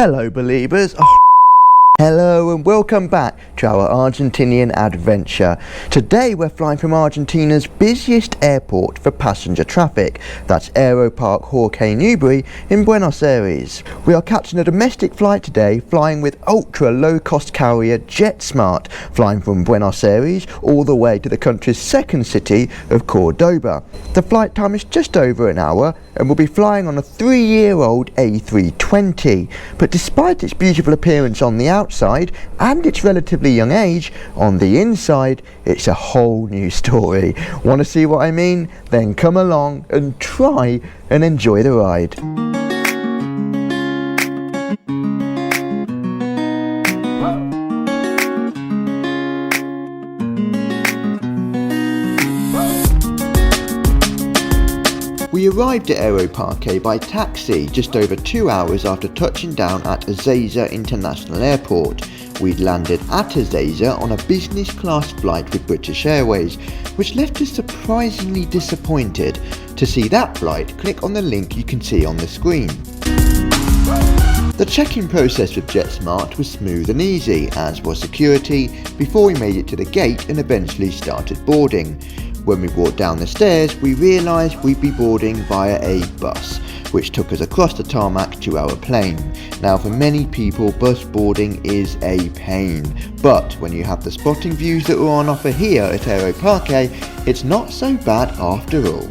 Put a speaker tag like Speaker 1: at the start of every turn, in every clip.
Speaker 1: Hello believers. Hello and welcome back to our Argentinian adventure. Today we're flying from Argentina's busiest airport for passenger traffic. That's Aeroparque Jorge Newbery in Buenos Aires. We are catching a domestic flight today, flying with ultra low-cost carrier JetSmart, flying from Buenos Aires all the way to the country's second city of Cordoba. The flight time is just over an hour and we'll be flying on a 3-year-old A320. But despite its beautiful appearance on the outside and its relatively young age, on the inside it's a whole new story. Want to see what I mean? Then come along and try and enjoy the ride. We arrived at Aeroparque by taxi just over 2 hours after touching down at Ezeiza International Airport. We'd landed at Ezeiza on a business class flight with British Airways, which left us surprisingly disappointed. To see that flight, click on the link you can see on the screen. The check-in process with JetSmart was smooth and easy, as was security, before we made it to the gate and eventually started boarding. When we walked down the stairs, we realised we'd be boarding via a bus, which took us across the tarmac to our plane. Now for many people, bus boarding is a pain, but when you have the spotting views that were on offer here at Aeroparque, it's not so bad after all.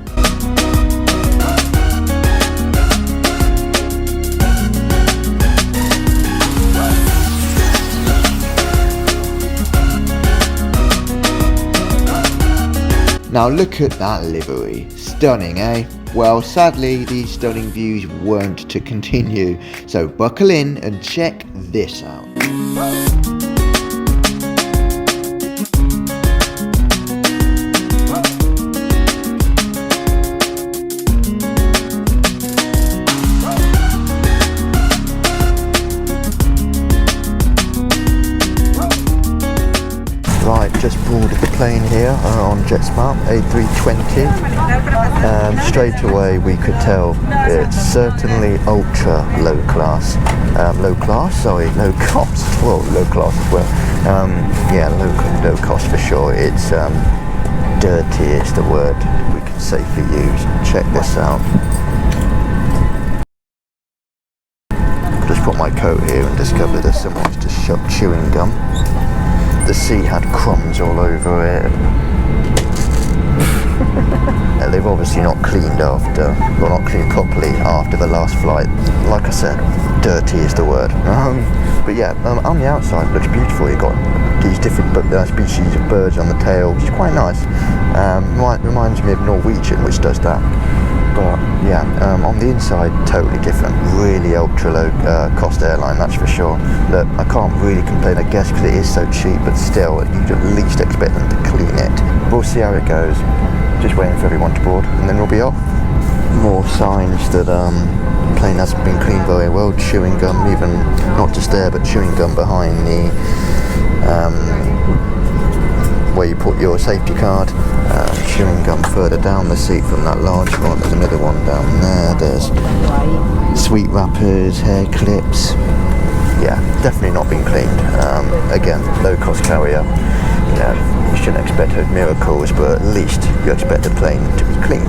Speaker 1: Now look at that livery, stunning eh? Well sadly these stunning views weren't to continue, so buckle in and check this out. Right, just boarded the plane here on JetSmart A320. Straight away we could tell it's certainly ultra low class. Low cost. Well, low class as well. Yeah, low cost for sure. It's dirty is the word we could safely use. Check this out. Just put my coat here and discovered that someone used to shop chewing gum. The seat had crumbs all over it. They've obviously not cleaned after, well, not cleaned properly after the last flight. Like I said, dirty is the word. But yeah, on the outside it looks beautiful. You've got these different species of birds on the tail, which is quite nice. Reminds me of Norwegian, which does that. But yeah, on the inside, totally different. Really ultra low cost airline, that's for sure. Look, I can't really complain, I guess, because it is so cheap, but still, you'd at least expect them to clean it. We'll see how it goes. Just waiting for everyone to board, and then we'll be off. More signs that the plane hasn't been cleaned very well. Chewing gum, even not just there, but chewing gum behind the where you put your safety card. Chewing gum further down the seat from that large one. There's another one down there. There's sweet wrappers, hair clips. Yeah, definitely not been cleaned. Again, low cost carrier. You know, you shouldn't expect miracles, but at least you expect the plane to be clean.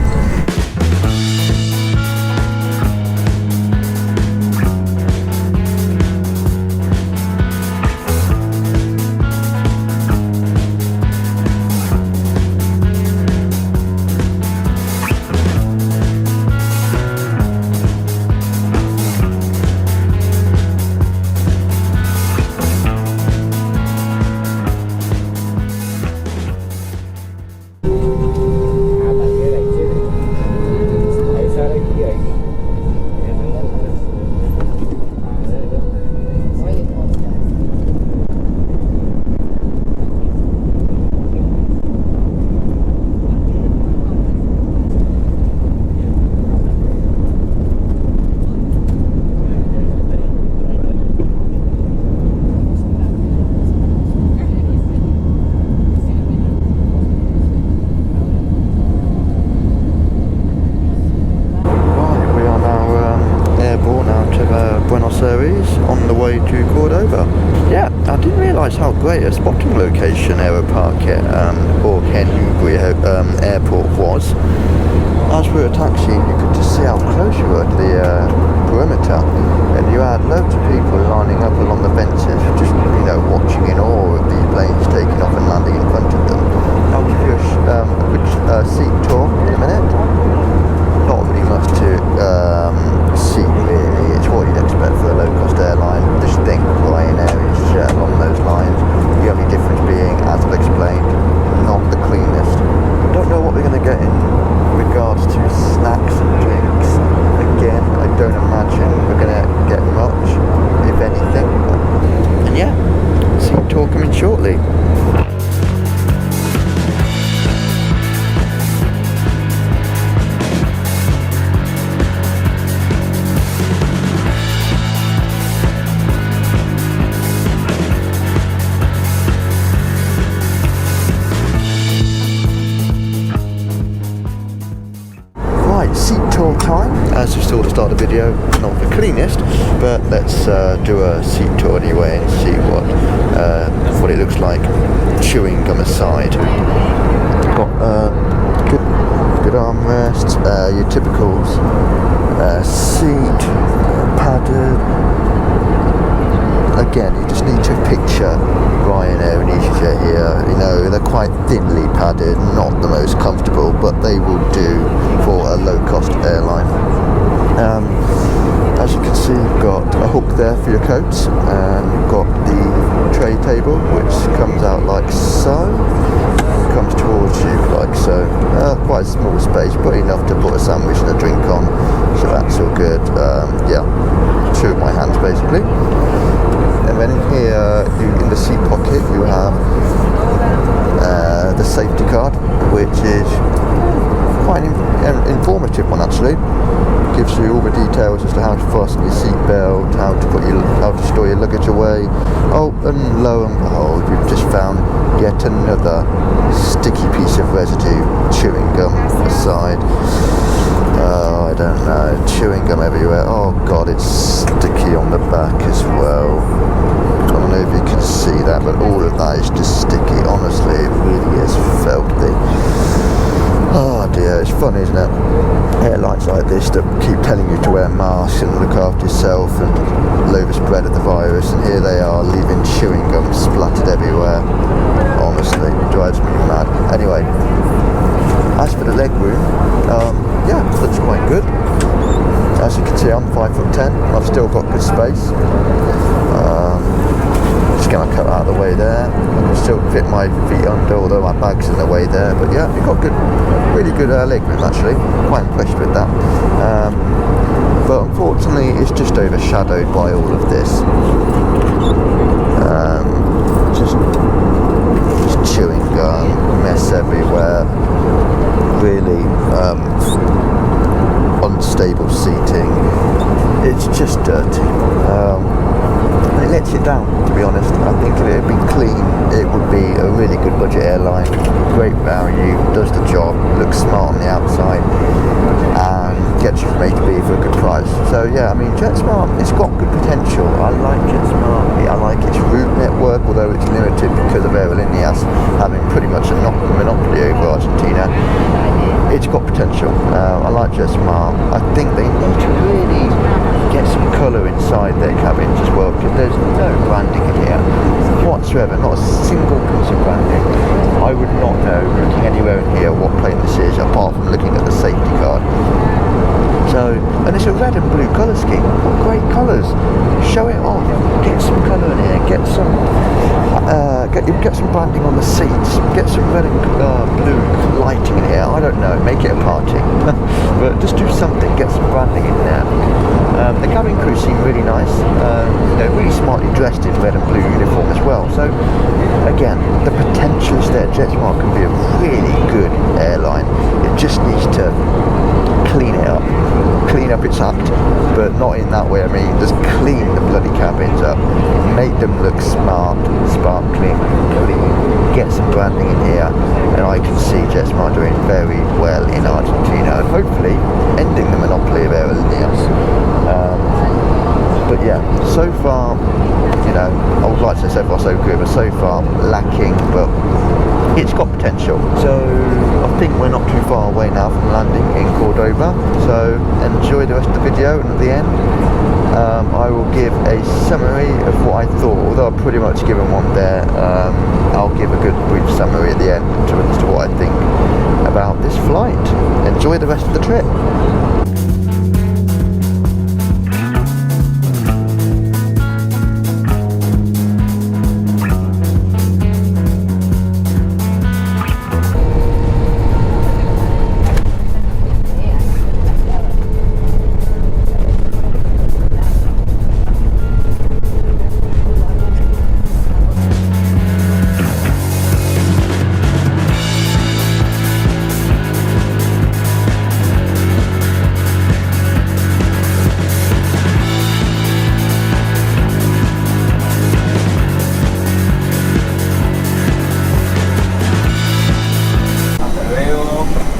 Speaker 1: on the way to Cordoba. Yeah, I didn't realise how great a spotting location Aeropark or Henugri Airport was. As we were taxiing, you could just see how close you were to the perimeter, and you had loads of people lining up along the fences, just watching in awe of the planes taking off and landing in front of them. I'll give you a quick seat tour in a minute. Not really much to see really. It's what you'd expect for a low-cost airline. Just think Ryanair is along those lines. The only difference being, as I've explained, not the cleanest. Don't know what we're going to get in regards to snacks and drinks. Again, I don't imagine we're going to get much, if anything. And yeah, seat tour coming shortly. Seat tour time. As you saw at the start of the video, not the cleanest, but let's do a seat tour anyway and see what it looks like. Chewing gum aside, got good armrests, your typicals, seat padded. Again, you just need to picture Ryanair and EasyJet here. They're quite thinly padded, not the most comfortable, but they will do for a low-cost airline. As you can see, you've got a hook there for your coats, and you've got the tray table, which comes out like so, comes towards you like so. Quite a small space, but enough to put a sandwich and a drink on, so that's all good. Yeah, two of my hands basically. And then in here, in the seat pocket, you have the safety card, which is quite an informative one actually. Gives you all the details as to how to fasten your seat belt, how to store your luggage away. Oh, and lo and behold, you've just found yet another sticky piece of residue, chewing gum aside. Oh, I don't know, chewing gum everywhere. Oh god, it's sticky on the back as well. I don't know if you can see that, but all of that is just sticky. Honestly, it really is filthy. Oh dear, it's fun, isn't it? Airlines like this that keep telling you to wear masks and look after yourself and lower the spread of the virus, and here they are leaving chewing gum splattered everywhere. Honestly, it drives me mad. Anyway, as for the leg room, yeah, it looks quite good. As you can see, I'm 5'10". I've still got good space. Just going to cut out of the way there. I can still fit my feet under, although my bag's in the way there. But yeah, you've got good, really good leg room actually. Quite impressed with that. But unfortunately, it's just overshadowed by all of this. Just chewing gum, mess everywhere. Really unstable seating. It's just dirty. It lets you down, to be honest. I think if it had been clean, it would be a really good budget airline. Great value, does the job, looks smart on the outside, and gets you from A to B for a good price. So yeah, I mean, JetSmart, it's got good potential. I like JetSmart. I like its route network, although it's limited because of Aerolíneas having pretty much a monopoly over Argentina. It's got potential. I like JetSmart. I think they need to really get some colour inside their cabins as well, because there's no branding in here whatsoever, not a single piece of branding. I would not know, looking anywhere in here, what plane this is, apart from looking at the safety card. So, and it's a red and blue colour scheme. What great colours! Show it off. Get some colour in here. Get some branding on the seats. Get some red and blue lighting in here. I don't know. Make it a party. But just do something. Get some branding in there. The cabin crew seem really nice. Really smartly dressed in red and blue uniform as well. So, again, the potential is there. JetSmart can be a really good airline. It just needs to clean it up. Clean up its act, but not in that way. I mean, just clean the bloody cabins up, make them look smart, sparkling, clean, get some branding in here, and I can see JetSmart doing very well in Argentina, and hopefully ending the monopoly of Aerolíneas. But yeah, so far, you know, I would like to say so far so good, but so far lacking, but it's got potential. So I think we're not too far away now from landing in Cordoba, so enjoy the rest of the video, and at the end I will give a summary of what I thought. Although I've pretty much given one there, I'll give a good brief summary at the end as to what I think about this flight. Enjoy the rest of the trip.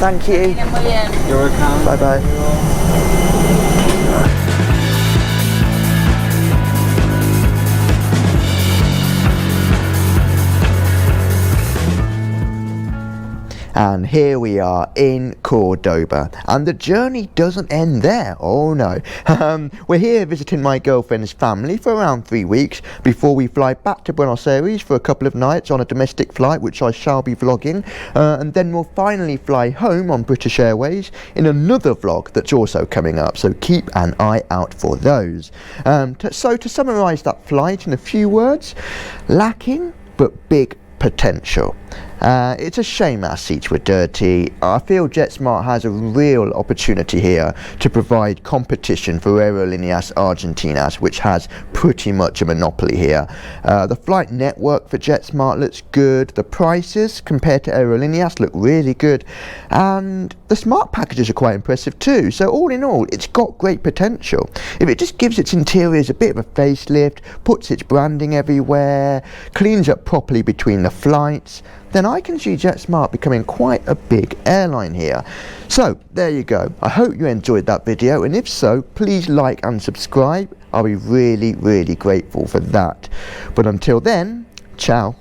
Speaker 1: Thank you.
Speaker 2: You're welcome.
Speaker 1: Bye bye. And here we are in Cordoba, and the journey doesn't end there. Oh no. We're here visiting my girlfriend's family for around 3 weeks before we fly back to Buenos Aires for a couple of nights on a domestic flight, which I shall be vlogging, and then we'll finally fly home on British Airways in another vlog that's also coming up, so keep an eye out for those. So to summarise that flight in a few words: lacking but big potential. It's a shame our seats were dirty. I feel JetSmart has a real opportunity here to provide competition for Aerolíneas Argentinas, which has pretty much a monopoly here. The flight network for JetSmart looks good, the prices compared to Aerolíneas look really good, and the smart packages are quite impressive too. So all in all, it's got great potential. If it just gives its interiors a bit of a facelift, puts its branding everywhere, cleans up properly between the flights, then I can see JetSmart becoming quite a big airline here. So there you go. I hope you enjoyed that video, and if so, please like and subscribe. I'll be really, really grateful for that. But until then, ciao.